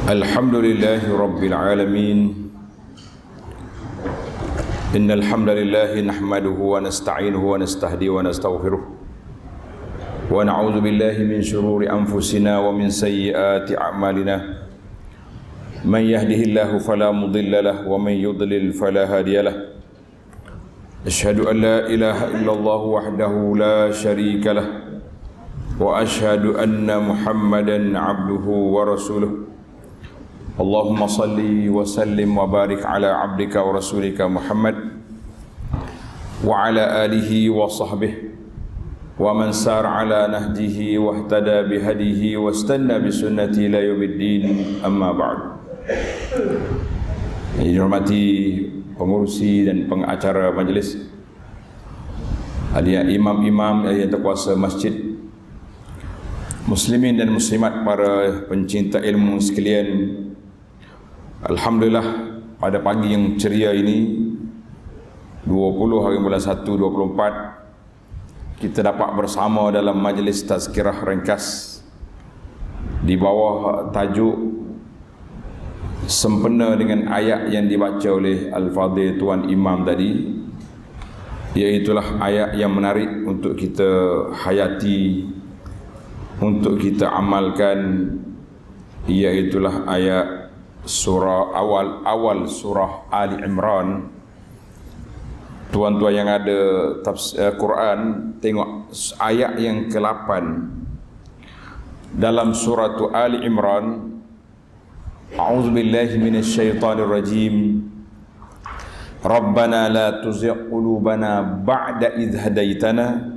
Alhamdulillahi Rabbil Alamin. Innal hamdalillah nahmaduhu wa nasta'inuhu wa nastahdi wa nastaghfiruh wa na'udzu billahi min shururi anfusina wa min sayyiati a'malina. Man yahdihillahu fala mudilla lahu wa man yudlil fala hadiya lahu. Asyhadu an la ilaha illallah wahdahu la syarika lah wa asyhadu anna Muhammadan 'abduhu wa rasuluh. Allahumma salli wa sallim wa barik ala abdika wa rasulika Muhammad wa ala alihi wa sahbihi wa man sar ala nahjihi wa ihtada bihadihi wa istanna bi sunnati ila yaumiddin, amma ba'd. Yang dihormati pengurusi dan pengacara majlis, hadirin imam-imam yang terkuasa masjid, muslimin dan muslimat, para pencinta ilmu sekalian. Alhamdulillah, pada pagi yang ceria ini 20 hari bulan 1 24, kita dapat bersama dalam majlis tazkirah ringkas di bawah tajuk sempena dengan ayat yang dibaca oleh Al-Fadhil Tuan Imam tadi, iaitulah ayat yang menarik untuk kita hayati, untuk kita amalkan, iaitulah ayat surah awal surah Ali Imran. Tuan-tuan yang ada Quran, tengok ayat yang ke-8 dalam surah Ali Imran. A'udzubillahi minasyaitonir rajim. Rabbana la tuzigh qulubana ba'da idh hadaitana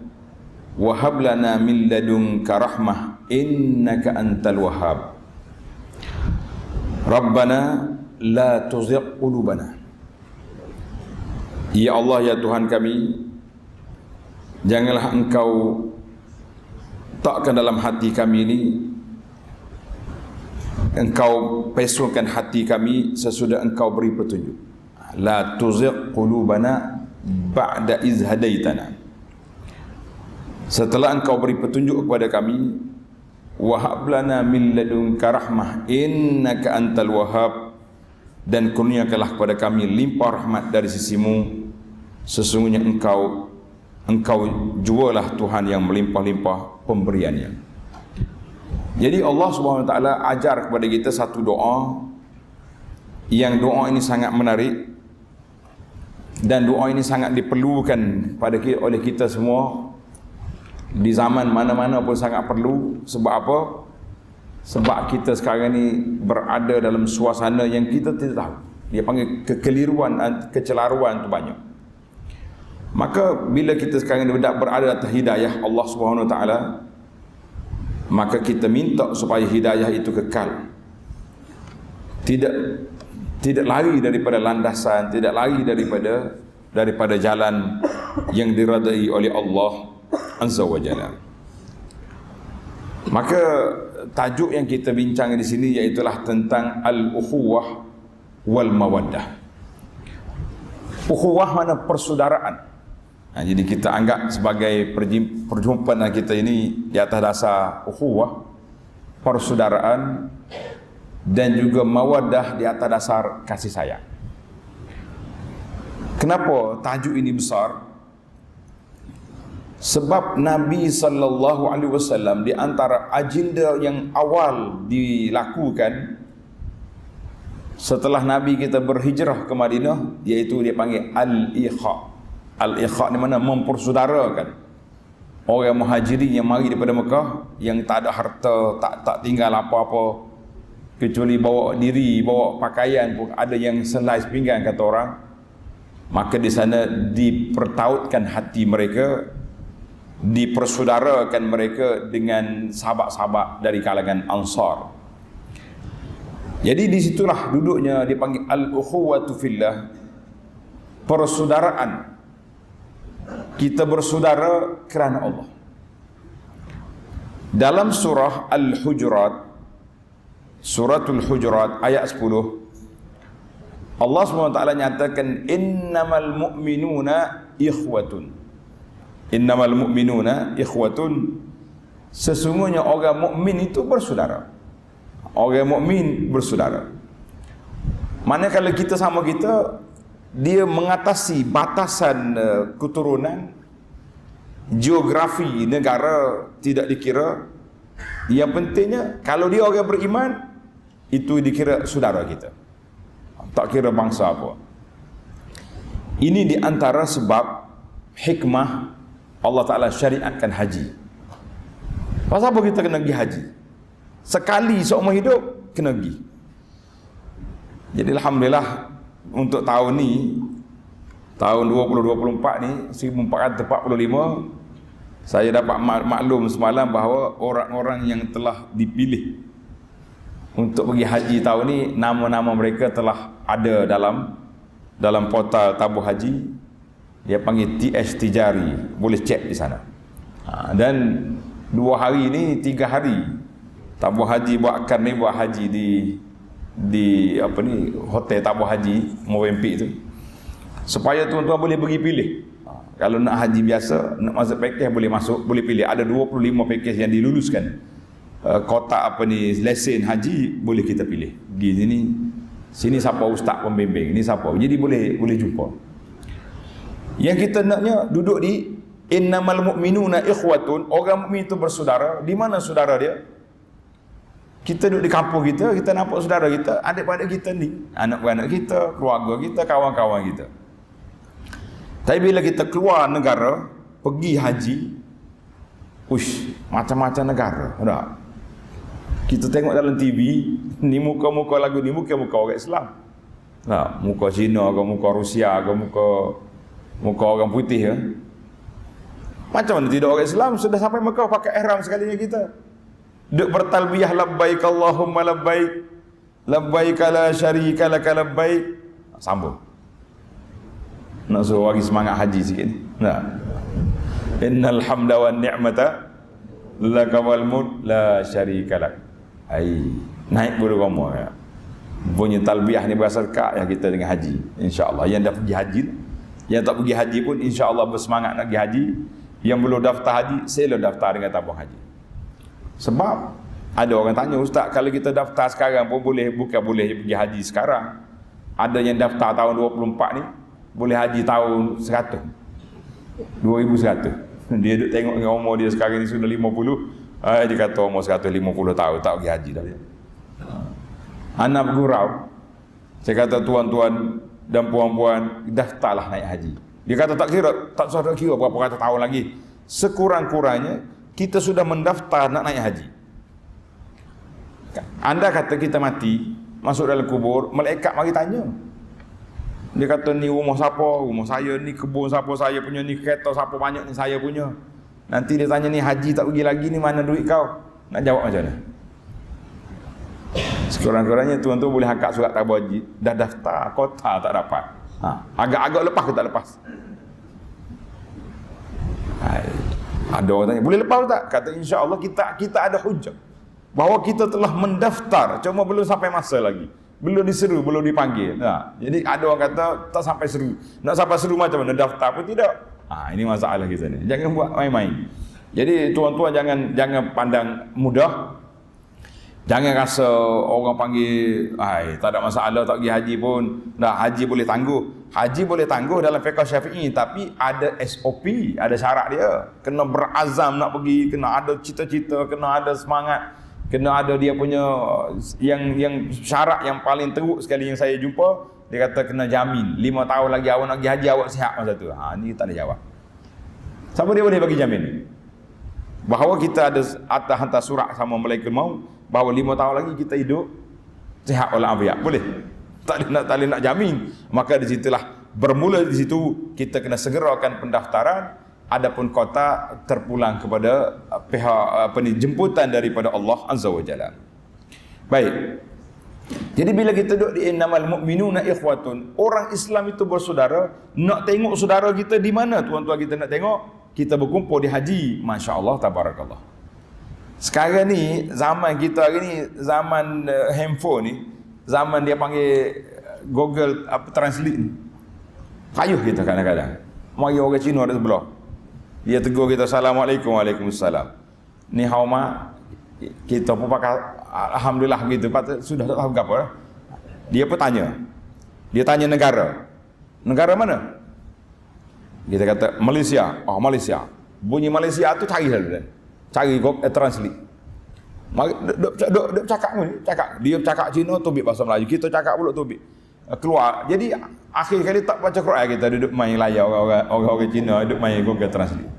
wa hab lana min ladunka rahmah innaka antal wahhab. Rabbana la tuzigh qulubana. Ya Allah, ya Tuhan kami, janganlah Engkau takkan dalam hati kami ini, Engkau pesulkan hati kami sesudah Engkau beri petunjuk. La tuzigh qulubana ba'da iz hadaitana. Setelah Engkau beri petunjuk kepada kami, wa hab lana min ladunka rahmah innaka antal wahhab, dan kurniakanlah kepada kami limpah rahmat dari sisimu, sesungguhnya Engkau jualah Tuhan yang melimpah-limpah pemberiannya. Jadi Allah Subhanahu Wa Taala ajar kepada kita satu doa, yang doa ini sangat menarik dan doa ini sangat diperlukan oleh kita semua di zaman mana-mana pun sangat perlu. Sebab apa? Sebab kita sekarang ni berada dalam suasana yang kita tidak tahu. Dia panggil kekeliruan, kecelaruan tu banyak. Maka bila kita sekarang ni berada atas hidayah Allah Subhanahu Wa Taala, maka kita minta supaya hidayah itu kekal. Tidak lari daripada landasan, tidak lari daripada jalan yang diredai oleh Allah Azza wa Jalla. Maka tajuk yang kita bincang di sini iaitulah tentang al-ukhuwah wal mawaddah. Ukhuwah mana persaudaraan. Jadi kita anggap sebagai perjumpaan kita ini di atas dasar ukhuwah, persaudaraan, dan juga mawaddah di atas dasar kasih sayang. Kenapa tajuk ini besar? Sebab Nabi sallallahu alaihi wasallam di antara agenda yang awal dilakukan setelah Nabi kita berhijrah ke Madinah, iaitu dia panggil al-ikha. Al-ikha ni mana? Mempersaudarakan orang muhajirin yang mari daripada Mekah, yang tak ada harta, tak tinggal apa-apa kecuali bawa diri, bawa pakaian pun ada yang selai sepinggan kata orang. Maka di sana dipertautkan hati mereka, dipersaudarakan mereka dengan sahabat-sahabat dari kalangan Ansar. Jadi disitulah duduknya dipanggil al-ukhuwatu fillah, persaudaraan. Kita bersaudara kerana Allah. Dalam surah Al-Hujurat, suratul Hujurat ayat 10, Allah SWT nyatakan innamal mu'minuna ikhwatun. Innamal mu'minuna ikhwatun. Sesungguhnya orang mukmin itu bersaudara. Orang mukmin bersaudara. Mana kalau kita sama kita, dia mengatasi batasan keturunan, geografi negara tidak dikira. Yang pentingnya kalau dia orang beriman, itu dikira saudara kita, tak kira bangsa apa. Ini di antara sebab hikmah Allah Ta'ala syariatkan haji. Pasal apa kita kena pergi haji? Sekali seumur hidup kena pergi. Jadi alhamdulillah untuk tahun ni, tahun 2024 ni, 1445, saya dapat maklum semalam bahawa orang-orang yang telah dipilih untuk pergi haji tahun ni, nama-nama mereka telah ada dalam portal tabung haji. Dia panggil TS Tijari, boleh cek di sana. Dan 2 hari ni, 3 hari tabung haji buatkan buat haji di apa ni, hotel tabung haji Movenpick tu, supaya tuan-tuan boleh pergi pilih. Kalau nak haji biasa, nak masuk package boleh masuk, boleh pilih. Ada 25 package yang diluluskan. Kotak apa ni, lesen haji boleh kita pilih. Pergi sini siapa ustaz pembimbing, ni siapa. Jadi boleh jumpa. Yang kita naknya duduk di innamal mu'minuna ikhwatun, orang mukmin itu bersaudara. Di mana saudara dia? Kita duduk di kampung kita nampak saudara kita, adik-adik kita ni, anak-anak kita, keluarga kita, kawan-kawan kita. Tapi bila kita keluar negara, pergi haji, macam-macam negara. Tak? Kita tengok dalam TV, ni muka-muka lagu ni, muka-muka orang Islam. Tak? Muka Cina ke, muka Rusia ke, muka orang putih ke. Macam mana tidak orang Islam sudah sampai Mekah pakai ihram sekalinya kita. Duk bertalbiyah labbaik Allahumma labbaik, labbaik la syarika lak labbaik. Sambung. Nak suruh bagi semangat haji sikit ni. Nah. Innal hamda wan ni'mata laka wal mulk la syarika lak. Naik bergama ya. Bunyi talbiyah ni berasal dekat yang kita dengan haji. Insya-Allah yang dah pergi haji, yang tak pergi haji pun insya-Allah bersemangat nak pergi haji. Yang belum daftar haji, sila daftar dengan tabung haji. Sebab ada orang tanya, ustaz, kalau kita daftar sekarang pun bukan boleh pergi haji sekarang. Ada yang daftar tahun 24 ni boleh haji tahun 100, 2100. Dia duduk tengok dengan umur dia sekarang ni sudah 50. Dia kata umur 150 tahun tak pergi haji dah dia. Anak bergurau. Saya kata tuan-tuan dan puan-puan, daftarlah naik haji. Dia kata tak usah kira berapa ratus tahun lagi. Sekurang-kurangnya kita sudah mendaftar nak naik haji. Anda kata kita mati, masuk dalam kubur, malaikat mari tanya. Dia kata ni rumah siapa? Rumah saya ni, kebun siapa saya punya ni, kereta siapa banyak ni saya punya. Nanti dia tanya ni haji tak pergi lagi ni, mana duit kau? Nak jawab macam mana? Sekurang-kurangnya tuan-tuan boleh angkat surat tabung haji, dah daftar, kota tak dapat. Agak-agak lepas ke tak lepas? Ada orang tanya, boleh lepas tak? Kata insya-Allah kita ada hujah bahawa kita telah mendaftar, cuma belum sampai masa lagi. Belum diseru, belum dipanggil. Jadi ada orang kata tak sampai seru. Nak sampai seru macam mana? Daftar pun tidak. Ini masalah kita ni. Jangan buat main-main. Jadi tuan-tuan jangan pandang mudah. Jangan rasa orang panggil, tak ada masalah tak pergi haji pun. Haji boleh tangguh. Haji boleh tangguh dalam fiqh Syafi'i, tapi ada SOP, ada syarat dia. Kena berazam nak pergi, kena ada cita-cita, kena ada semangat. Kena ada dia punya yang syarat yang paling teruk sekali yang saya jumpa, dia kata kena jamin 5 tahun lagi awak nak pergi haji awak sihat masa tu. Ni tak ada jawab. Siapa dia boleh bagi jamin? Bahawa kita ada atas hantar surat sama malaikat maut bahawa 5 tahun lagi kita hidup sihat walafiat. Boleh? Tak boleh nak jamin. Maka di situlah bermula di situ kita kena segerakan pendaftaran. Adapun kota terpulang kepada pihak jemputan daripada Allah Azza wa Jalla. Baik. Jadi bila kita duduk di innamal mu'minuna ikhwatun, orang Islam itu bersaudara. Nak tengok saudara kita di mana tuan-tuan kita nak tengok? Kita berkumpul di haji. Masya-Allah, tabarakallah. Sekarang ni zaman kita hari ni zaman handphone ni, zaman dia panggil Google Translate ni. Payuh kita kadang-kadang. Mari orang Cina ada sebelah. Dia tegur kita, Assalamualaikum, Waalaikumsalam. Ni hao ma, kita pun pakai alhamdulillah gitu, sudah tak tahu apa. Dia pun tanya. Dia tanya negara. Negara mana? Kita kata Malaysia. Oh, Malaysia. Bunyi Malaysia tu cari dah. Cari translate. Duk cakap. Dia cakap Cina tubik bahasa Melayu. Kita cakap pula tubik. Keluar. Jadi akhir kali tak baca Quran, kita duduk main layar orang Cina, duduk main Google Translate.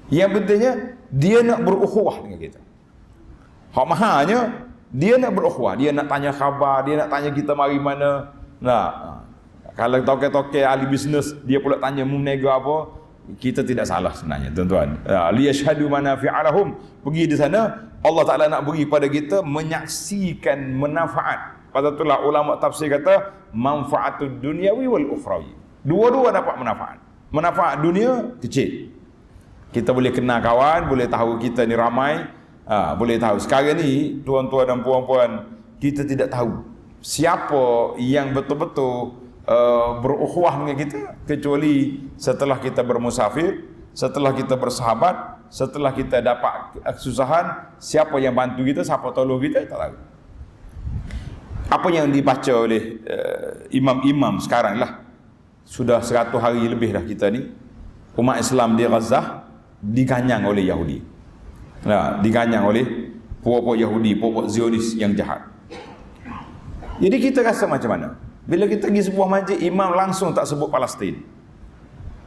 Yang pentingnya dia nak berukhuwah dengan kita. Hak mahalnya dia nak berukhuwah, dia nak tanya khabar, dia nak tanya kita mari mana. Nah, kalau toke-toke ahli bisnes dia pula tanya meniaga apa, kita tidak salah sebenarnya tuan-tuan. Liyashhadu manafi'alahum, pergi di sana Allah Taala nak beri pada kita menyaksikan manfaat. Pasal itulah ulama tafsir kata manfaatud dunyawi wal ukhrawi. Dua-dua dapat manfaat. Manfaat dunia kecil. Kita boleh kenal kawan, boleh tahu kita ni ramai, boleh tahu. Sekarang ni tuan-tuan dan puan-puan, kita tidak tahu siapa yang betul-betul berukhuwah dengan kita kecuali setelah kita bermusafir, setelah kita bersahabat, setelah kita dapat kesusahan, siapa yang bantu kita, siapa tolong kita, tak tahu. Apa yang dibaca oleh imam-imam sekarang lah, sudah 100 hari lebih dah kita ni, umat Islam di Gaza diganyang oleh Yahudi. Diganyang oleh puak-puak Yahudi, puak-puak Zionis yang jahat. Jadi kita rasa macam mana? Bila kita pergi sebuah masjid, imam langsung tak sebut Palestin.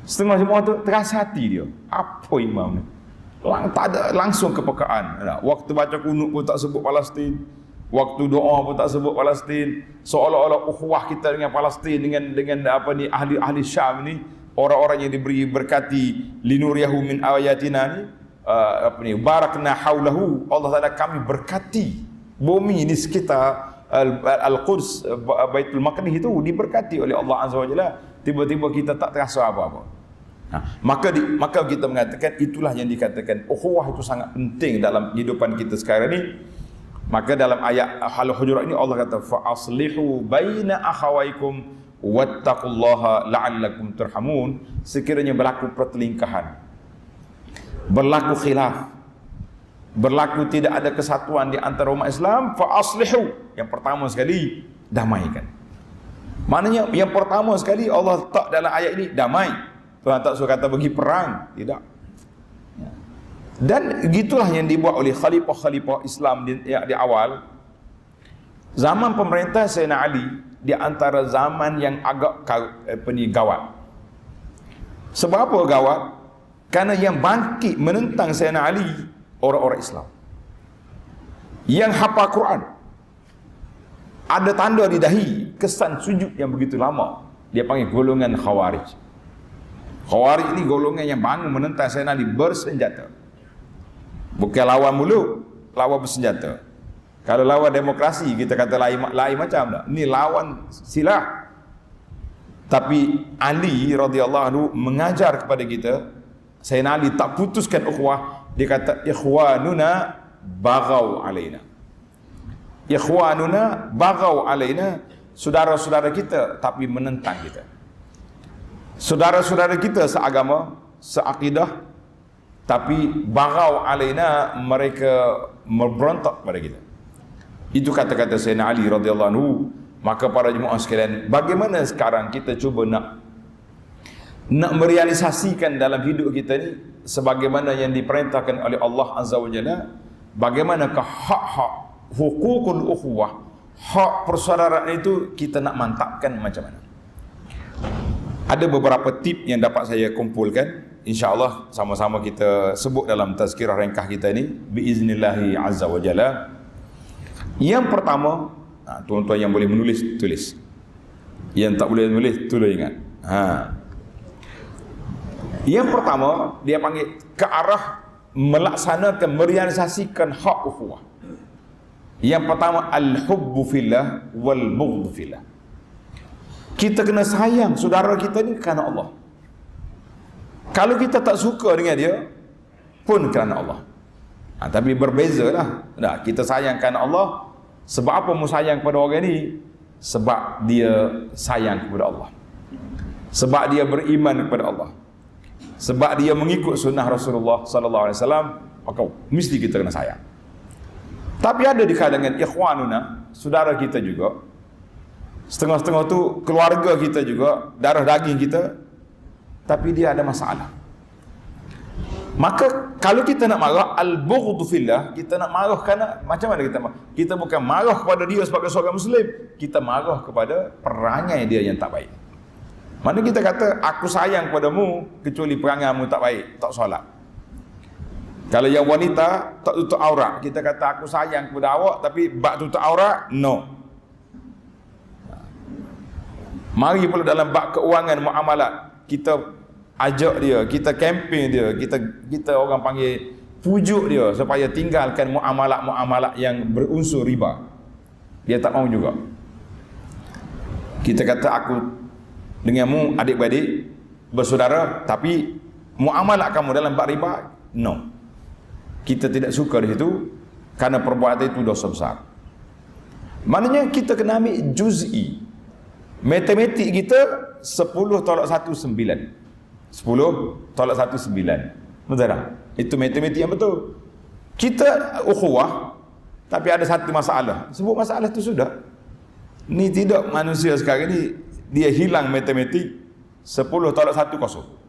Setengah semua tu terasa hati dia. Apa imam ni? Tak ada langsung kepekaan. Waktu baca kunut pun tak sebut Palestin. Waktu doa pun tak sebut Palestin. Seolah-olah ukhuwah kita dengan Palestin, dengan apa ni, ahli Syam ni, orang-orang yang diberi berkati linuriyahu min ayatina ni, apa ni, barakna haulahu, Allah Taala kami berkati bumi ni sekitar Al-Quds, Baitul Maqdis itu diberkati oleh Allah Azza wa Jalla. Tiba-tiba kita tak terasa apa-apa. Maka kita mengatakan itulah yang dikatakan ukhuwah itu sangat penting dalam kehidupan kita sekarang ni. Maka dalam ayat Al-Hujurat ini Allah kata fa aslihu baina akhawaikum wattaqullaha la'allakum turhamun. Sekiranya berlaku pertelingkahan, berlaku khilaf, berlaku tidak ada kesatuan di antara umat Islam, fa aslihu, yang pertama sekali damaikan. Maknanya yang pertama sekali Allah tak dalam ayat ini damai. Tuhan tak suruh kata bagi perang, tidak. Dan gitulah yang dibuat oleh khalifah-khalifah Islam di awal. Zaman pemerintah Sayyidina Ali di antara zaman yang agak gawat. Sebab apa gawat? Karena yang bangkit menentang Sayyidina Ali orang-orang Islam yang hafal Quran, ada tanda di dahi, kesan sujud yang begitu lama. Dia panggil golongan Khawarij. Khawarij ini golongan yang bangun menentang Sayyidina Ali bersenjata. Bukan lawan mulut, lawan bersenjata. Kalau lawan demokrasi kita kata lain macam dah. Ni lawan silah. Tapi Ali radhiyallahu anhu mengajar kepada kita, Sayyidina Ali tak putuskan ukhuwah. Dia kata ikhwanuna baghaw alaina. Ikhwanuna baghaw alaina, saudara-saudara kita tapi menentang kita. Saudara-saudara kita seagama, seakidah, tapi baghaw alaina, mereka memberontak pada kita. Itu kata-kata Sayyidina Ali radhiyallahu anhu. Maka para jemaah sekalian, bagaimana sekarang kita cuba nak merealisasikan dalam hidup kita ni sebagaimana yang diperintahkan oleh Allah Azza wa Jalla? Bagaimanakah hak-hak hukukul ukhuwah, hak persaudaraan itu kita nak mantapkan macam mana? Ada beberapa tip yang dapat saya kumpulkan, insya-Allah sama-sama kita sebut dalam tazkirah ringkas kita ni biiznillahi azza wa jalla. Yang pertama, tuan-tuan yang boleh menulis tulis, yang tak boleh menulis tolong ingat. Yang pertama dia panggil ke arah melaksanakan, merealisasikan hak ukhuwah. Yang pertama al-hubbu fillah wal bughdhu fillah. Kita kena sayang saudara kita ni kerana Allah. Kalau kita tak suka dengan dia pun kerana Allah. Tapi berbezalah. Kita sayang kerana Allah. Sebab apa mu sayang kepada orang ni? Sebab dia sayang kepada Allah. Sebab dia beriman kepada Allah. Sebab dia mengikut sunnah Rasulullah sallallahu alaihi wasallam, maka mesti kita kena sayang. Tapi ada di kalangan ikhwanuna, saudara kita juga, setengah-setengah tu keluarga kita juga, darah daging kita, tapi dia ada masalah. Maka kalau kita nak marah, al-bughdhu fillah, kita nak marah kerana macam mana kita marah? Kita bukan marah kepada dia sebagai seorang Muslim, kita marah kepada perangai dia yang tak baik. Mana kita kata, aku sayang padamu kecuali perangaimu tak baik, tak solat. Kalau yang wanita tak tutup aurat, kita kata aku sayang kepada awak tapi bab tutup aurat, no. Mari pula dalam bab keuangan muamalat, kita ajak dia, kita kempen dia, kita orang panggil pujuk dia supaya tinggalkan muamalat-muamalat yang berunsur riba. Dia tak mau juga. Kita kata aku denganmu adik-beradik bersaudara, tapi muamalat kamu dalam bab riba, no. Kita tidak suka di situ kerana perbuatan itu dosa besar. Maknanya kita kena ambil juz'i. Matematik kita 10 tolak 1 9. 10 tolak 1 9. Betul tak? Itu matematik yang betul. Kita ukhuwah, tapi ada satu masalah. Sebut masalah itu sudah. Ni tidak manusia sekarang ni, dia hilang matematik 10 tolak 1 kosong.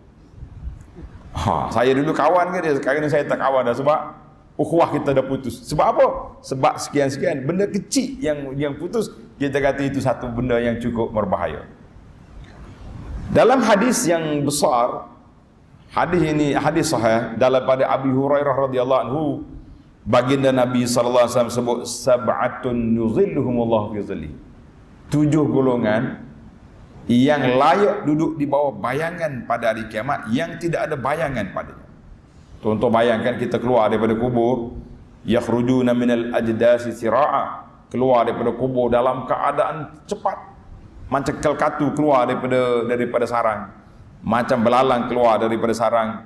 Saya dulu kawan ke dia, sekarang ni saya tak kawan dah sebab ukhuwah kita dah putus. Sebab apa? Sebab sekian-sekian benda kecil yang putus, kita kata itu satu benda yang cukup berbahaya. Dalam hadis yang besar, hadis ini hadis sahih daripada Abi Hurairah radhiyallahu anhu, baginda Nabi sallallahu alaihi wasallam sebut sab'atun yuzilluhumullahu fi zillihi. 7 golongan yang layak duduk di bawah bayangan pada hari kiamat yang tidak ada bayangan padanya. Contoh, bayangkan kita keluar daripada kubur, yakhrujuna minal ajdasi sira'a, keluar daripada kubur dalam keadaan cepat, macam kelkatu keluar daripada sarang, macam belalang keluar daripada sarang.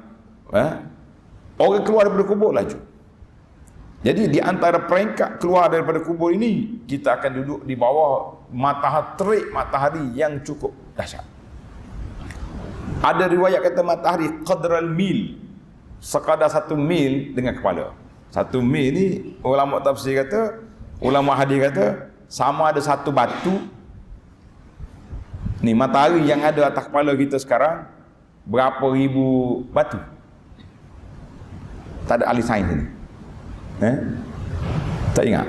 Orang keluar daripada kubur laju. Jadi di antara peringkat keluar daripada kubur ini, kita akan duduk di bawah terik matahari yang cukup dahsyat. Ada riwayat kata matahari qadral mil, sekadar 1 mil dengan kepala. 1 mil ni ulama tafsir kata, ulama hadis kata sama ada satu batu. Ni matahari yang ada atas kepala kita sekarang berapa ribu batu. Tak ada ahli sains ni. Tak ingat.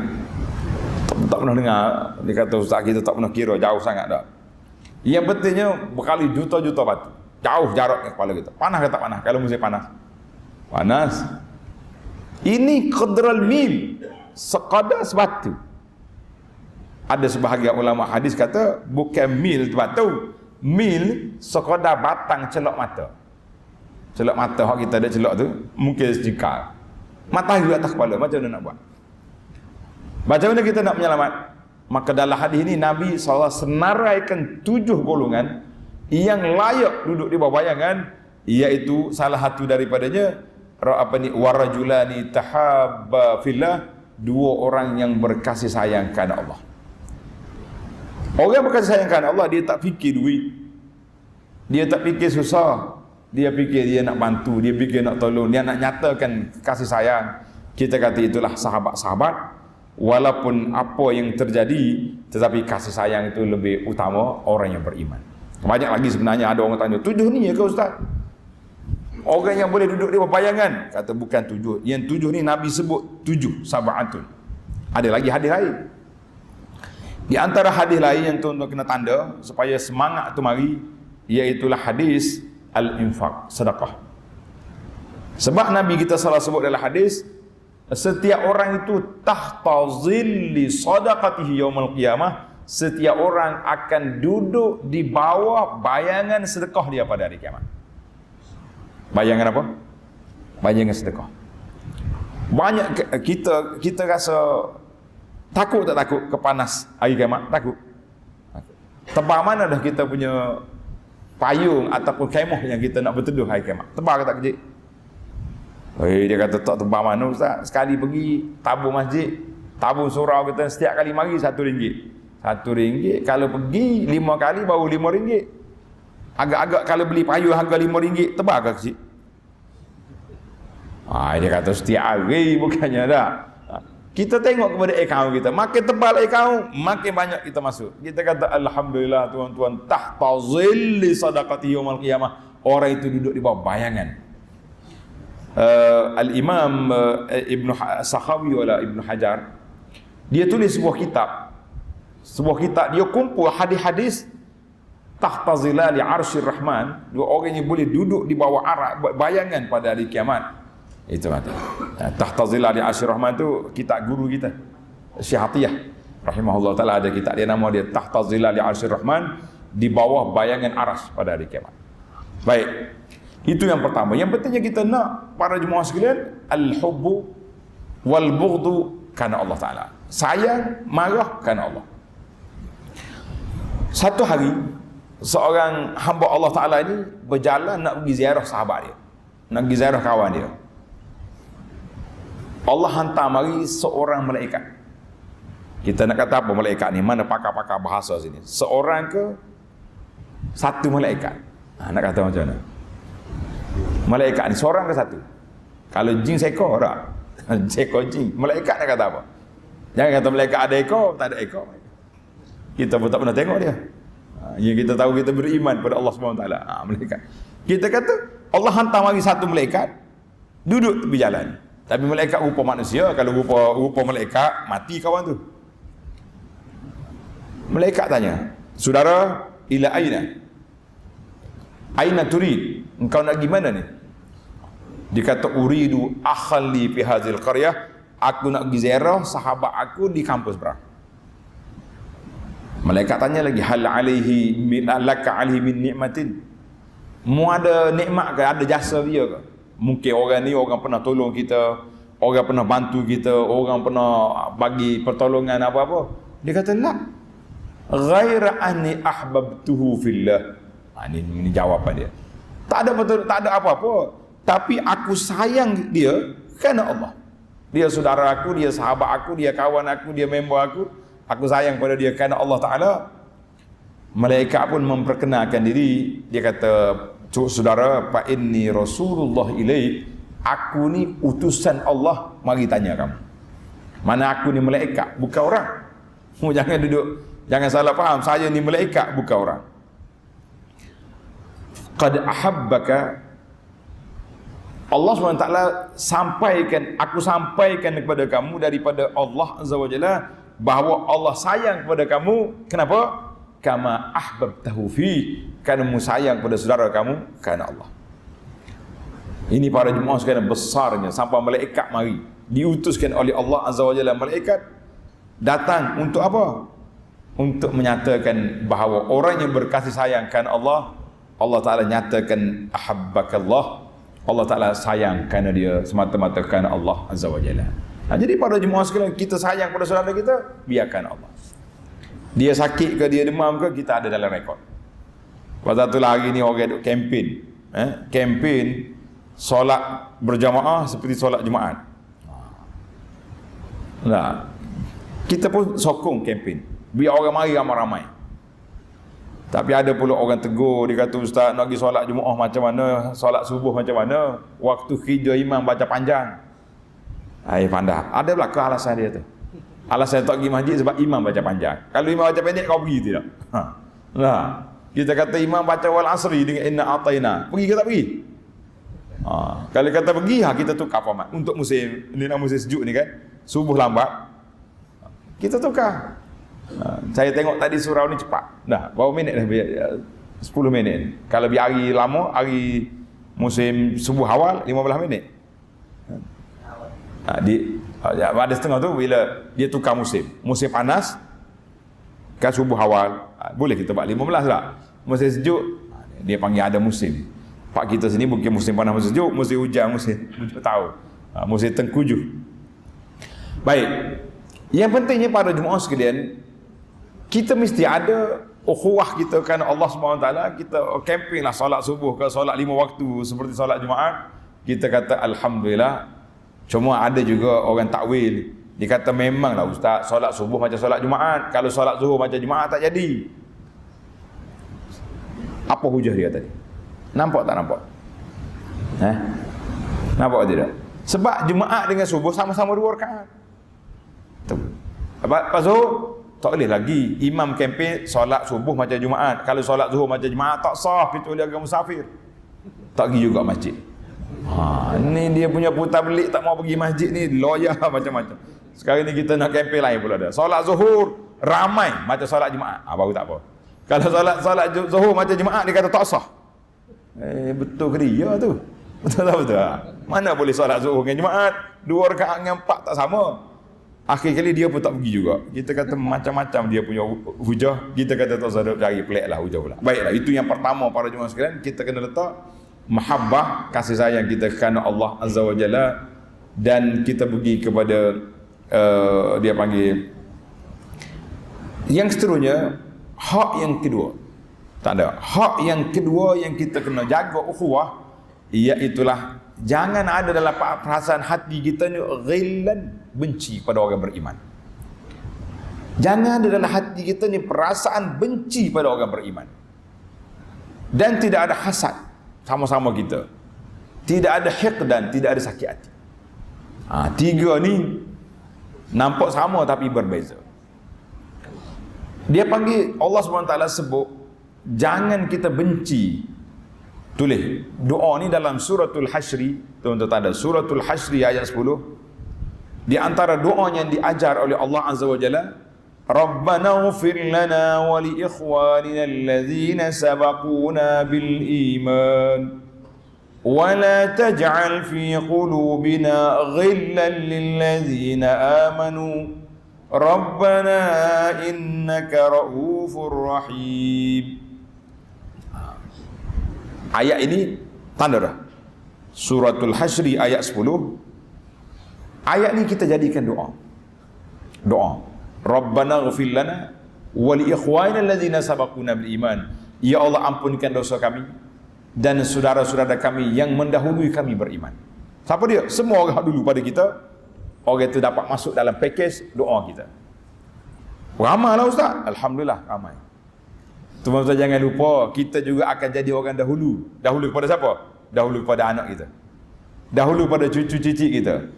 Tak pernah dengar. Dia kata ustaz kita tak pernah kira, jauh sangat dah. Yang pentingnya berkali juta-juta batu. Jauh jarak kepala kita. Panas ke tak panas? Kalau musim panas. Panas. Ini qadral mil, sekadar sebatu. Ada sebahagian ulama hadis kata bukan mil batu, mil sekadar batang celok mata. Celok mata hak kita ada celok tu mungkin sejengkal. Matahari atas kepala, macam mana nak buat? Macam mana kita nak menyelamat? Maka dalam hadis ini Nabi SAW senaraikan 7 golongan yang layak duduk di bawah bayangan, iaitu salah satu daripadanya warajulani tahabba fillah, 2 orang yang berkasih sayang kepada Allah. Orang berkasih sayang kepada Allah, dia tak fikir duit, dia tak fikir susah, dia fikir dia nak bantu, dia fikir nak tolong, dia nak nyatakan kasih sayang. Kita kata itulah sahabat-sahabat. Walaupun apa yang terjadi, tetapi kasih sayang itu lebih utama orang yang beriman. Banyak lagi sebenarnya ada orang tanya, 7 ni ya ke Ustaz? Orang yang boleh duduk di bawah bayangan? Kata bukan 7. Yang 7 ni Nabi sebut 7 sab'atun. Ada lagi hadis lain. Di antara hadis lain yang tuan-tuan kena tanda supaya semangat tu mari, iaitulah hadis al-infaq, sedekah. Sebab Nabi kita salah sebut dalam hadis, setiap orang itu tahta zilli sadaqatihi yaumil qiyamah, setiap orang akan duduk di bawah bayangan sedekah dia pada hari kiamat. Bayangan apa? Bayangan sedekah. Banyak kita rasa takut tak takut ke panas hari kiamat? Takut. Tebal mana dah kita punya payung ataupun kemah yang kita nak berteduh hari kiamat? Tebal ke tak kecil? Dia kata tak tebal mana Ustaz? Sekali pergi tabung masjid, tabung surau kita setiap kali mari RM1. RM1. Kalau pergi 5 kali baru RM5. Agak-agak kalau beli payung harga RM5, tebal ke kecil? Dia kata setiap hari bukannya dah. Kita tengok kepada akaun kita, makin tebal akaun, makin banyak kita masuk. Kita kata alhamdulillah tuan-tuan, tahta zilli sadaqati yaumil qiyamah. Orang itu duduk di bawah bayangan. Al-Imam Ibn Sakhawi wala Ibn Hajar, dia tulis sebuah kitab. Dia kumpul hadis-hadis tahta zilali arsyir rahman. Dua orang yang boleh duduk di bawah bayangan pada hari kiamat. Itu ada. Tahta zilali arsyir rahman tu kitab guru kita, Syekh Atiyah rahimahullah taala, ada kitab dia, nama dia Tahta zilali arsyir rahman, di bawah bayangan aras pada hari kiamat. Baik. Itu yang pertama. Yang pentingnya kita nak para jemaah sekalian, al-hubbu wal bughdu kana Allah taala. Sayang, marah kana Allah. Satu hari seorang hamba Allah taala ini berjalan nak pergi ziarah sahabat dia, nak pergi ziarah kawan dia. Allah hantar mari seorang malaikat. Kita nak kata apa malaikat ni? Mana pakar-pakar bahasa sini? Seorang ke satu malaikat? Nak kata macam mana? Malaikat ni seorang ke satu? Kalau jin seekor tak? Seekor jin. Malaikat nak kata apa? Jangan kata malaikat ada ekor, tak ada ekor. Kita pun tak pernah tengok dia. Yang kita tahu, kita beriman pada Allah SWT. Malaikat. Kita kata Allah hantar mari satu malaikat duduk tepi jalan. Tapi malaikat rupa manusia. Kalau rupa malaikat, mati kawan tu. Malaikat tanya, saudara, ila aina? Aina turid? Engkau nak pergi mana ni? Dia kata, uridu akhalli fi hazil qaryah. Aku nak pergi ziarah sahabat aku di kampus berang. Malaikat tanya lagi, hal alaihi min alaka alaihi min ni'matin? Mu ada nikmat ke, ada jasa dia ke? Mungkin orang ni orang pernah tolong kita, orang pernah bantu kita, orang pernah bagi pertolongan apa-apa. Dia kata, la, ghaira anni ahbabtuhu fillah. Ini jawapan dia. Tak ada betul, tak ada apa-apa, tapi aku sayang dia kerana Allah. Dia saudara aku, dia sahabat aku, dia kawan aku, dia member aku. Aku sayang pada dia kerana Allah Ta'ala. Malaikat pun memperkenalkan diri. Dia kata, saudara, fa inni Rasulullah ilaik. Aku ni utusan Allah, mari tanya kamu. Mana aku ni malaikat, bukan orang. Jangan duduk, jangan salah faham. Saya ni malaikat, bukan orang. Qad ahabbaka, Allah SWT sampaikan, aku sampaikan kepada kamu daripada Allah Azza wa Jalla, bahawa Allah sayang kepada kamu. Kenapa? Kama ahbabtahu fi, kerana kamu sayang kepada saudara kamu kerana Allah. Ini para jemaah sekalian besarnya, sampai malaikat mari, diutuskan oleh Allah Azza wa Jalla. Malaikat datang untuk apa? Untuk menyatakan bahawa orang yang berkasih sayang kerana Allah, Allah Ta'ala nyatakan ahabbakallah, Allah Ta'ala sayang kerana dia semata-mata kerana Allah Azza wa Jalla. Jadi pada jemaah sekalian, kita sayang pada saudara kita, biarkan Allah. Dia sakit ke, dia demam ke, kita ada dalam rekod. Pada tu hari ni orang duk kempen, kempen solat berjamaah seperti solat Jumaat. Nah, kita pun sokong kempen, biar orang mari ramai-ramai. Tapi ada pula orang tegur, dia kata, ustaz nak pergi solat Jumaat macam mana, solat subuh macam mana, waktu kerja imam baca panjang. Pandai. Ada pula ke alasan dia tu. Alasan tak pergi masjid sebab imam baca panjang. Kalau imam baca pendek, kau pergi tidak? Nah, kita kata imam baca wal asri dengan inna ataina, pergi ke tak pergi? Kalau kata pergi, kita tukar format. Untuk musim ni, musim sejuk ni kan, subuh lambat, kita tukar. Saya tengok tadi surau ni cepat. Dah, berapa minit dah? 10 minit. Kalau biar hari lama, hari musim subuh awal, 15 minit. Ada setengah tu bila dia tukar musim. Musim panas, kan subuh awal, boleh kita buat 15 tak? Musim sejuk, dia panggil ada musim. Pak kita sini bukan musim panas, musim sejuk, musim hujan, musim tahu. Musim tengkujuh. Baik. Yang pentingnya para jemaah sekalian, kita mesti ada ukhuwah kita kerana Allah SWT. Kita camping lah solat subuh ke solat 5 waktu seperti solat Jumaat. Kita kata alhamdulillah. Cuma ada juga orang takwil, dia kata memanglah ustaz, solat subuh macam solat Jumaat, kalau solat zuhur macam Jumaat tak jadi. Apa hujah dia tadi? Nampak tak nampak? Nampak tidak? Sebab Jumaat dengan subuh sama-sama 2 rakaat. Lepas Zuhur tak boleh lagi imam kempen solat subuh macam Jumaat. Kalau solat Zuhur macam Jumaat tak sah kecuali agak musafir. Tak pergi juga masjid. Ni dia punya putar belik tak mau pergi masjid ni, lawyer macam-macam. Sekarang ni kita nak kempen lain pula dah. Solat Zuhur ramai macam solat Jumaat. Baru tak apa. Kalau solat Zuhur macam Jumaat dia kata tak sah. Betul ke dia tu? Betul tak betul? Mana boleh solat Zuhur dengan Jumaat, 2 rakaat dengan 4 tak sama. Akhir kali dia pun tak pergi juga. Kita kata macam-macam dia punya hujah. Kita kata tak sadar cari pelik lah hujah pula. Baiklah, itu yang pertama para jemaah sekalian. Kita kena letak mahabbah, kasih sayang kita kerana Allah Azza wa Jalla. Dan kita pergi kepada dia panggil yang seterusnya, hak yang kedua. Tak ada. Hak yang kedua yang kita kena jaga ukhuwah, iaitulah jangan ada dalam perasaan hati kita ni ghillan, benci pada orang beriman. Jangan ada dalam hati kita ni perasaan benci pada orang beriman. Dan tidak ada hasad sama-sama kita. Tidak ada hiqdan, tidak ada sakit hati. Tiga ni nampak sama tapi berbeza. Dia panggil, Allah SWT sebut jangan kita benci. Tulis doa ni dalam suratul Hasyri. Tuan-tuan ada suratul Hasyri ayat 10. Di antara doa yang diajar oleh Allah Azza wa Jalla, Rabbana ighfir lana wa li ikhwanina alladhina sabaquna bil iman wa la taj'al fi qulubina ghillan lil ladzina amanu Rabbana innaka raufur rahim. Ayat ini tanda dah. Suratul Hasyri ayat 10. Ayat ni kita jadikan doa. Doa. Rabbana ighfir lana wa li ikhwanina alladhina sabaquna bil iman. Ya Allah, ampunkan dosa kami dan saudara-saudara kami yang mendahului kami beriman. Siapa dia? Semua orang dulu pada kita. Orang itu dapat masuk dalam pakej doa kita. Ramailah Ustaz. Alhamdulillah ramai. Tuan-tuan jangan lupa, kita juga akan jadi orang dahulu. Dahulu kepada siapa? Dahulu kepada anak kita. Dahulu pada cucu-cucu kita.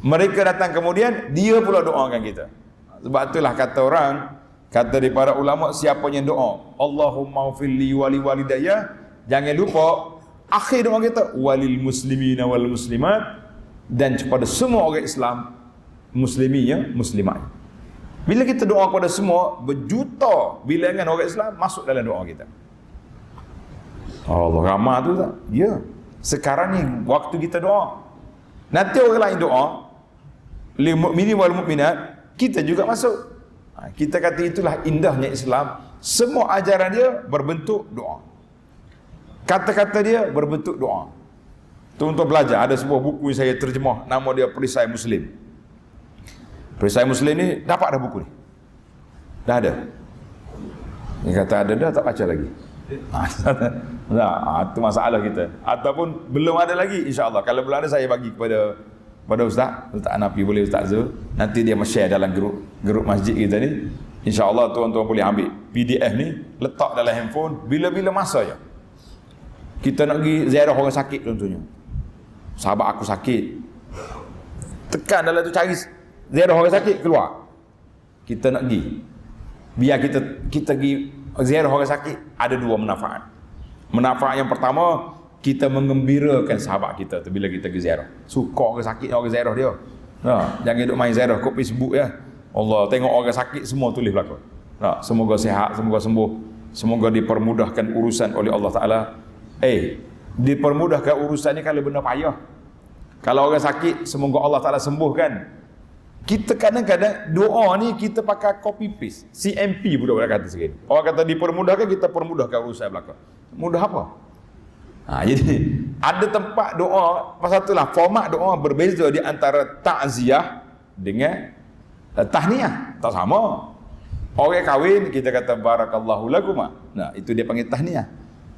Mereka datang kemudian, dia pula doakan kita. Sebab itulah kata orang, kata di para ulama, siapa yang doa Allahumma ghfirli wali walidayya, jangan lupa akhir doa kita walil muslimina wal muslimat, dan kepada semua orang Islam, muslimiyah, muslimat. Bila kita doa kepada semua, berjuta bilangan orang Islam masuk dalam doa kita. Allah ramah tu tak? Ya. Sekarang ni waktu kita doa, nanti orang lain doa lil mu'minin wal mu'minat, kita juga masuk. Kita kata itulah indahnya Islam. Semua ajaran dia berbentuk doa. Kata-kata dia berbentuk doa. Untuk belajar, ada sebuah buku yang saya terjemah, nama dia Perisai Muslim. Perisai Muslim ni dapat dah buku ni. Dah ada. Dia kata ada dah, tak baca lagi. Itu masalah kita. Ataupun belum ada lagi, insya-Allah. Kalau belum ada, saya bagi kepada Ustaz Hanafi, boleh Ustaz Zul. Nanti dia share dalam grup masjid kita ni. InsyaAllah tuan-tuan boleh ambil PDF ni, letak dalam handphone, bila-bila masa je. Kita nak pergi ziarah orang sakit contohnya. Sahabat aku sakit. Tekan dalam tu cari ziarah orang sakit, keluar. Kita nak pergi. Biar kita pergi ziarah orang sakit, ada dua manfaat. Manfaat yang pertama, kita mengembirakan sahabat kita tu bila kita pergi ziarah. Suka orang sakit, orang ziarah dia. Jangan duduk main ziarah kat Facebook ya. Allah, tengok orang sakit semua tulis belakang. Semoga sihat, semoga sembuh, semoga dipermudahkan urusan oleh Allah Ta'ala. Dipermudahkan urusan ni kalau benar payah. Kalau orang sakit, semoga Allah Ta'ala sembuhkan. Kita kadang-kadang doa ni kita pakai copy paste. CMP budak kata sekali. Orang kata dipermudahkan, kita permudahkan urusan belakang. Mudah apa? Jadi ada tempat doa, pasal itulah format doa berbeza di antara takziah dengan tahniah. Tak sama. Orang kahwin kita kata barakallahu lakum. Nah, itu dia panggil tahniah.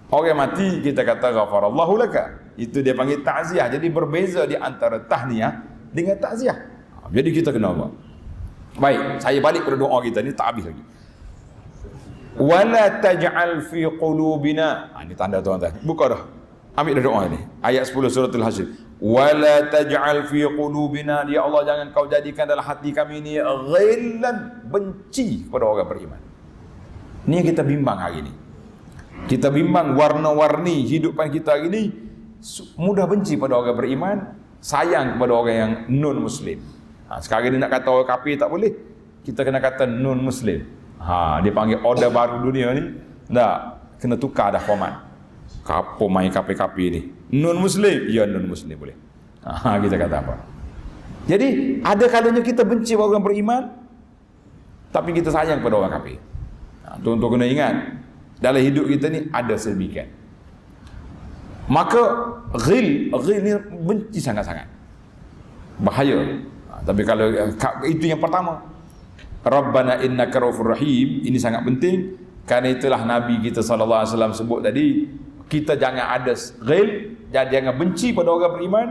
Orang mati kita kata ghafarallahu laka. Itu dia panggil takziah. Jadi berbeza di antara tahniah dengan takziah. Jadi kita kena apa? Baik, saya balik pada doa kita ni, tak habis lagi. Wala taj'al fi qulubina. Ini tanda tuan-tuan. Buka dah. Ambil dah doa ni. Ayat 10 suratul Hasyr. wala taj'al fi qulubina, ya Allah jangan kau jadikan dalam hati kami ni ghillan, benci kepada orang beriman. Ni yang kita bimbang hari ni. Kita bimbang warna-warni hidupan kita hari ni, mudah benci pada orang beriman, sayang kepada orang yang non muslim. Sekarang ni nak kata orang kafir tak boleh, kita kena kata non muslim. Dia panggil order baru dunia ni. Tak, kena tukar dah format. Apa main kafir-kafir ni? Non muslim, ya non muslim boleh. Kita kata apa? Jadi ada kalanya kita benci orang beriman, tapi kita sayang pada orang kafir. Tuan-tuan kena ingat, dalam hidup kita ni ada sedemikian. Maka ghil ni benci sangat-sangat, bahaya. Tapi kalau itu yang pertama, Rabbana innaka raufur rahim, ini sangat penting. Karena itulah Nabi kita SAW sebut tadi, kita jangan ada ghil, jangan benci pada orang beriman,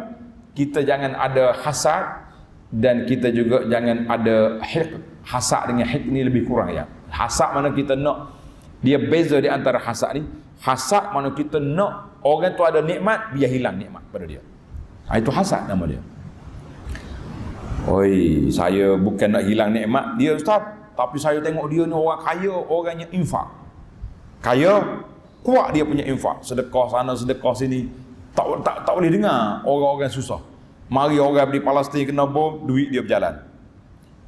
kita jangan ada hasad, dan kita juga jangan ada hiqd. Hasad dengan hiqd ni lebih kurang ya. Hasad mana kita nak, dia beza di antara hasad ni. Hasad mana kita nak orang tu ada nikmat, biar hilang nikmat pada dia. Itu hasad nama dia. Oi, saya bukan nak hilang nikmat dia ustaz, tapi saya tengok dia ni orang kaya, orang yang infak. Kaya, kuat dia punya infak, sedekah sana sedekah sini. Tak boleh dengar orang-orang susah. Mari orang di Palestin kena bom, duit dia berjalan.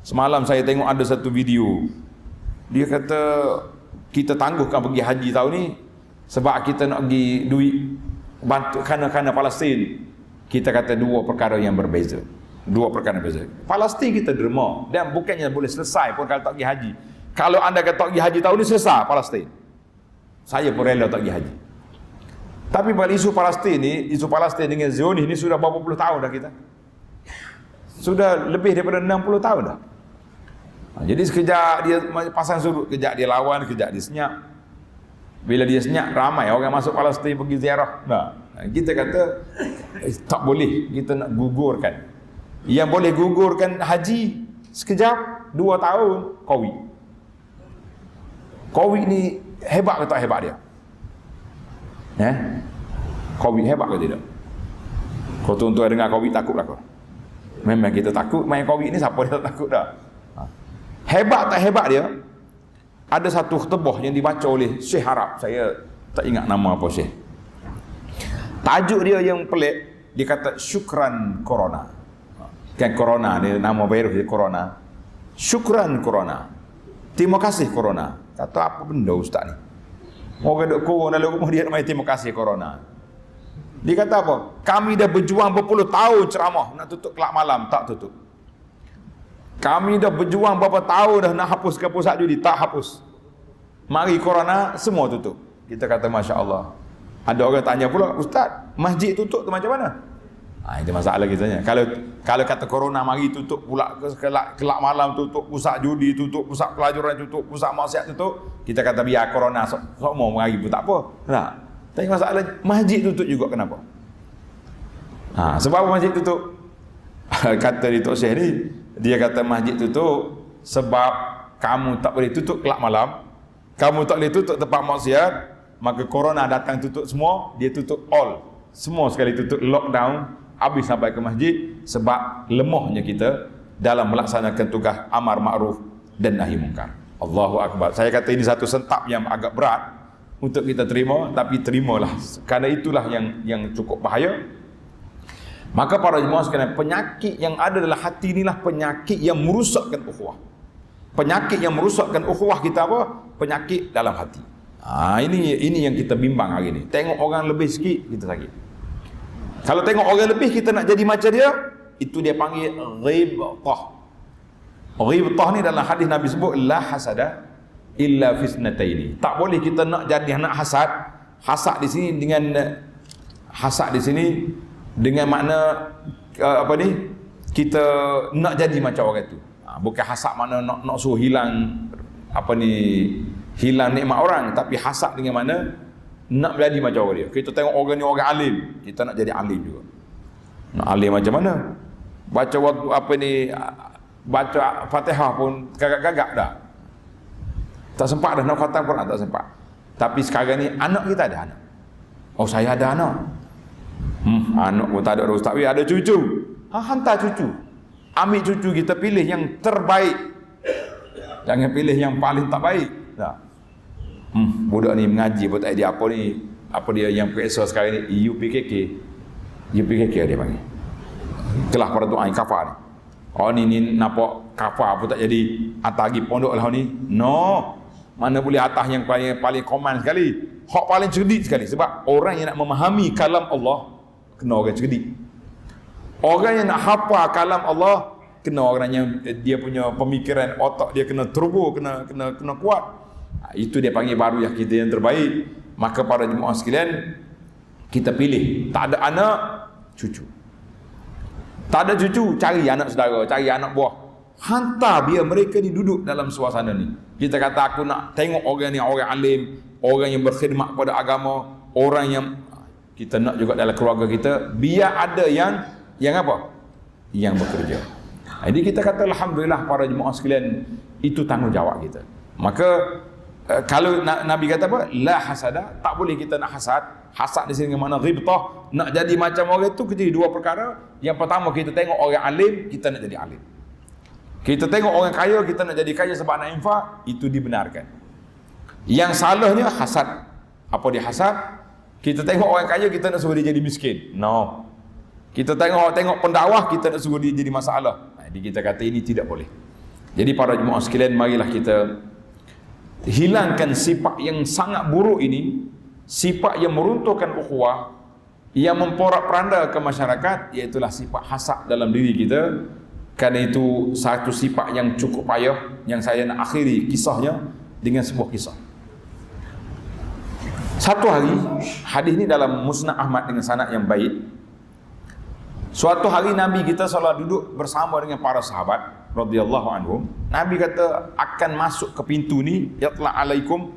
Semalam saya tengok ada satu video. Dia kata kita tangguhkan pergi haji tahun ni sebab kita nak pergi duit bantu kana Palestin. Kita kata dua perkara yang berbeza. Dua perkara berbeza. Palestin kita derma dan bukannya boleh selesai pun kalau tak pergi haji. Kalau anda kata tak pergi haji tahun ni selesai Palestin. Saya pun rela tak pergi haji. Tapi pada isu Palestin ni, isu Palestin dengan Zionis ni sudah berapa puluh tahun dah kita. Sudah lebih daripada 60 tahun dah. Jadi sekejap dia pasang surut, kejap dia lawan, kejap dia senyap. Bila dia senyap, ramai orang masuk Palestin pergi ziarah. Kita kata tak boleh, kita nak gugurkan. Yang boleh gugurkan haji sekejap 2 tahun Covid. Covid ni hebat ke tak hebat dia? Covid hebat ke tidak? Kau tuan-tuan dengar Covid takutlah kau. Memang kita takut main Covid ni, siapa dia tak takut dah. Hebat tak hebat dia? Ada satu khutbah yang dibaca oleh Syekh Arab, saya tak ingat nama apa Syekh. Tajuk dia yang pelik, dia kata syukran corona. Kan corona ni nama virus dia corona. Syukran corona. Terima kasih corona. Kata apa benda ustaz ni? Orang duk kurung dalam rumah dia nak main terima kasih corona. Dia kata apa? Kami dah berjuang berpuluh tahun ceramah nak tutup kelab malam, tak tutup. Kami dah berjuang berapa tahun dah nak hapuskan pusat judi, tak hapus. Mari corona semua tutup. Kita kata Masya Allah. Ada orang tanya pula, Ustaz, masjid tutup tu macam mana? Itu masalah kita tanya. Kalau kata corona mari tutup pula kelab malam tutup, pusat judi tutup, pusat pelajaran tutup, pusat maksiat tutup, kita kata biar corona semua mari pun tak apa. Tak. Tapi masalah masjid tutup juga kenapa? Sebab apa masjid tutup? Kata di Tok Syekh ni, dia kata masjid tutup sebab kamu tak boleh tutup kelab malam, kamu tak boleh tutup tempat maksiat, maka corona datang tutup semua, dia tutup all. Semua sekali tutup, lockdown, habis sampai ke masjid sebab lemahnya kita dalam melaksanakan tugas amar ma'ruf dan nahi mungkar. Allahu Akbar. Saya kata ini satu sentap yang agak berat untuk kita terima, tapi terimalah. Kerana itulah yang cukup bahaya. Maka para jemaah sekalian, penyakit yang ada dalam hati inilah penyakit yang merusakkan ukhuwah. Penyakit yang merusakkan ukhuwah kita apa? Penyakit dalam hati. Ini yang kita bimbang hari ni. Tengok orang lebih sikit, kita sakit. Kalau tengok orang lebih, kita nak jadi macam dia, itu dia panggil ghibtah. Ghibtah ni dalam hadis Nabi sebut, la hasada illa fisnataini. Tak boleh kita nak jadi anak hasad. Hasad di sini dengan makna kita nak jadi macam orang tu. Bukan hasad mana nak suruh hilang hilang nikmat orang, tapi hasad dengan mana nak jadi macam orang dia. Kita tengok orang ni orang alim, kita nak jadi alim juga. Nak alim macam mana? Baca waktu baca Fatihah pun gagak-gagak dah. Tak sempat dah nak khatam Quran, tak sempat. Tapi sekarang ni anak kita ada anak. Oh, saya ada anak. Anak pun tak ada ustaz, ada cucu. Hantar cucu. Ambil cucu kita, pilih yang terbaik. Jangan pilih yang paling tak baik. Tak. Budak ni mengaji pun tak dia apa ni. Apa dia yang PSO sekarang ni? UPKK. UPKK dia panggil. Kelas para tuan kafar ni. Oh ni nampak kafar pun tak jadi. Hantar pergi pondok lah ni. No. Mana boleh atas yang paling command sekali. Hak paling cerdik sekali. Sebab orang yang nak memahami kalam Allah, kena orang cerdik. Orang yang nak hafal kalam Allah, kena orang yang dia punya pemikiran otak dia kena turbo, kena kuat. Itu dia panggil baru yang kita yang terbaik. Maka para jemaah sekalian, kita pilih. Tak ada anak, cucu. Tak ada cucu, cari anak saudara, cari anak buah. Hantar biar mereka ni duduk dalam suasana ni. Kita kata aku nak tengok orang ni, orang alim, orang yang berkhidmat pada agama, orang yang kita nak juga dalam keluarga kita, biar ada yang apa? Yang bekerja. Jadi kita kata alhamdulillah para jemaah sekalian, itu tanggungjawab kita. Maka kalau Nabi kata apa? La hasada, tak boleh kita nak hasad. Hasad di sini makna ghibtah, nak jadi macam orang itu kita dua perkara. Yang pertama kita tengok orang alim, kita nak jadi alim. Kita tengok orang kaya, kita nak jadi kaya sebab nak infak, itu dibenarkan. Yang salahnya hasad. Apa dia hasad? Kita tengok orang kaya, kita nak suruh dia jadi miskin. No. Kita tengok pendakwah, kita nak suruh dia jadi masalah. Jadi kita kata ini tidak boleh. Jadi para jemaah sekalian, marilah kita hilangkan sifat yang sangat buruk ini, sifat yang meruntuhkan ukhuwah, yang memporak-peranda ke masyarakat, iaitulah sifat hasad dalam diri kita. Kerana itu satu sifat yang cukup payah, yang saya nak akhiri kisahnya dengan sebuah kisah. Satu hari, hadis ni dalam Musnad Ahmad dengan sanad yang baik. Suatu hari Nabi kita SAW duduk bersama dengan para sahabat radhiyallahu anhum. Nabi kata akan masuk ke pintu ni, yatla alaikum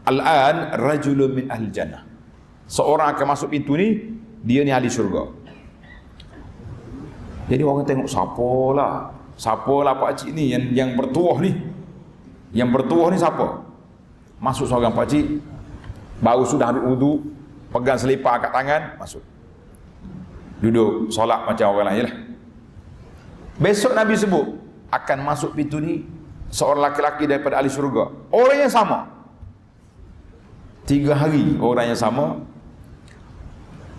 al-an rajulun min ahli jannah. Seorang akan masuk pintu ni, dia ni ahli syurga. Jadi orang tengok siapalah pak cik ni yang bertuah ni. Yang bertuah ni siapa? Masuk seorang pak cik, baru sudah ambil wudu, pegang selipar kat tangan, masuk. Duduk solat macam orang lain lah. Besok Nabi sebut akan masuk pintu ni seorang laki-laki daripada ahli syurga. Orang yang sama. 3 hari orang yang sama.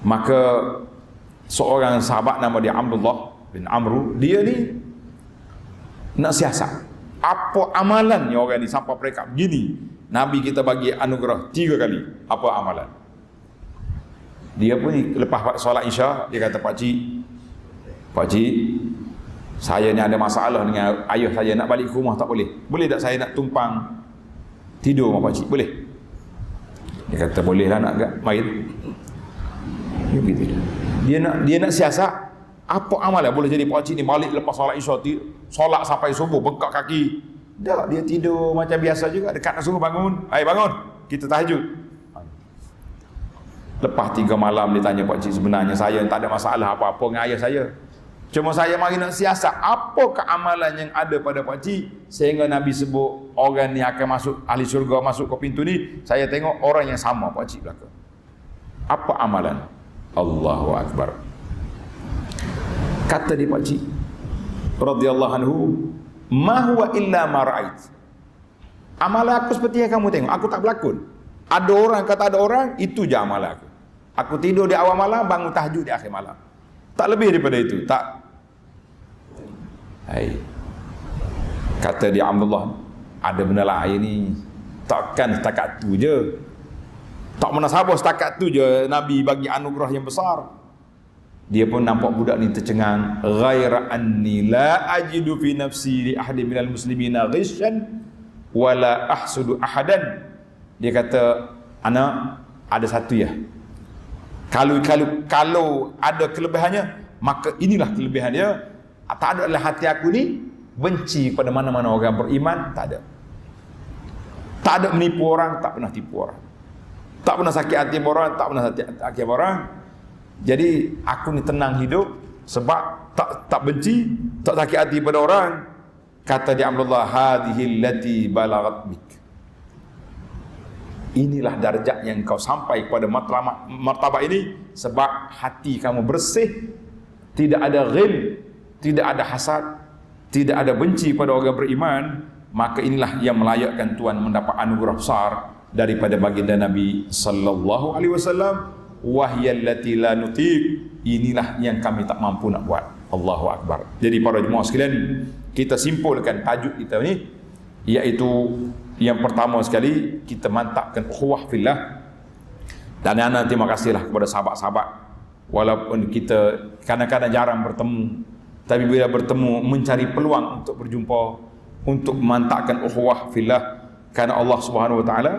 Maka seorang sahabat nama dia Abdullah bin Amru, dia ni nak siasat apa amalannya orang ni sampai mereka begini. Nabi kita bagi anugerah 3 kali. Apa amalan? Dia pun lepas solat Isya, dia kata, Pakcik, saya ni ada masalah dengan ayah saya, nak balik ke rumah tak boleh. Boleh tak saya nak tumpang tidur sama Pakcik? Boleh? Dia kata, boleh lah nak main. Dia nak siasat apa amalan boleh jadi pakcik ni balik lepas solat Isya, solat sampai subuh, bengkak kaki. Tak, dia tidur macam biasa juga, dekat nak suruh bangun. Bangun, kita tahajud. Lepas 3 malam dia tanya pakcik, sebenarnya saya tak ada masalah apa-apa dengan ayah saya. Cuma saya mari nak siasat apakah amalan yang ada pada pakcik sehingga Nabi sebut orang ni akan masuk ahli syurga, masuk ke pintu ni. Saya tengok orang yang sama pakcik belakang. Apa amalan? Allahu Akbar. Kata dia pakcik radhiyallahu anhu, ma huwa illa ma ra'ait. Amalan aku seperti yang kamu tengok, aku tak berlakon. Ada orang kata ada orang, itu je amalan aku. Aku tidur di awal malam, bangun tahajud di akhir malam. Tak lebih daripada itu. Tak. Kata dia Abdullah, ada benda lain ni. Takkan setakat tu je. Tak pernah sabar setakat tu je Nabi bagi anugerah yang besar. Dia pun nampak budak ni tercengang. Ghaira anni la ajidu fi nafsi li ahadin minal muslimina ghishan wala ahsudu ahadan. Dia kata, anak, ada satu ya. Kalau ada kelebihannya, maka inilah kelebihan dia. Tak ada dalam hati aku ni benci pada mana-mana orang beriman, tak ada. Tak ada menipu orang, tak pernah tipu orang. Tak pernah sakit hati orang, tak pernah sakit hati orang. Jadi aku ni tenang hidup sebab tak benci, tak sakit hati pada orang. Kata dia Abdullah, hadhihi allati balaghat bik. inilah darjat yang kau sampai kepada martabat ini sebab hati kamu bersih, tidak ada ghil, tidak ada hasad, tidak ada benci pada orang beriman. Maka inilah yang melayakkan Tuhan mendapat anugerah besar daripada baginda Nabi sallallahu alaihi wasallam. Wahyallati la nutiq, inilah yang kami tak mampu nak buat. Allahu akbar. Jadi para jemaah sekalian, kita simpulkan tajuk kita ni, iaitu yang pertama sekali kita mantapkan ukhuwah fillah. Dan ana terima kasihlah kepada sahabat-sahabat, walaupun kita kadang-kadang jarang bertemu, tapi bila bertemu mencari peluang untuk berjumpa, untuk memantapkan ukhuwah fillah kerana Allah Subhanahu wa taala.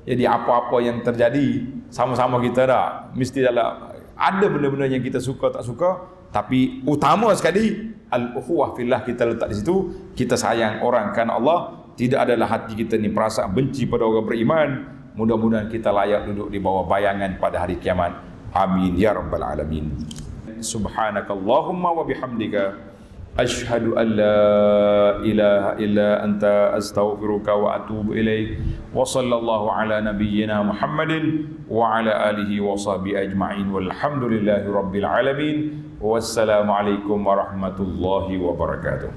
Jadi apa-apa yang terjadi sama-sama kita dah mesti dalam ada benda-benda yang kita suka tak suka, tapi utama sekali al-ukhuwah fillah kita letak di situ. Kita sayang orang kerana Allah, tidak adalah hati kita ni perasaan benci pada orang beriman. Mudah-mudahan kita layak duduk di bawah bayangan pada hari kiamat. Amin ya rabbal alamin. Subhanakallahumma wa bihamdika asyhadu an la ilaha illa anta astaghfiruka wa atubu ilaik. Wa sallallahu ala nabiyyina Muhammadin wa ala alihi wa sahbihi ajma'in walhamdulillahi rabbil alamin. Wassalamu alaikum warahmatullahi wabarakatuh.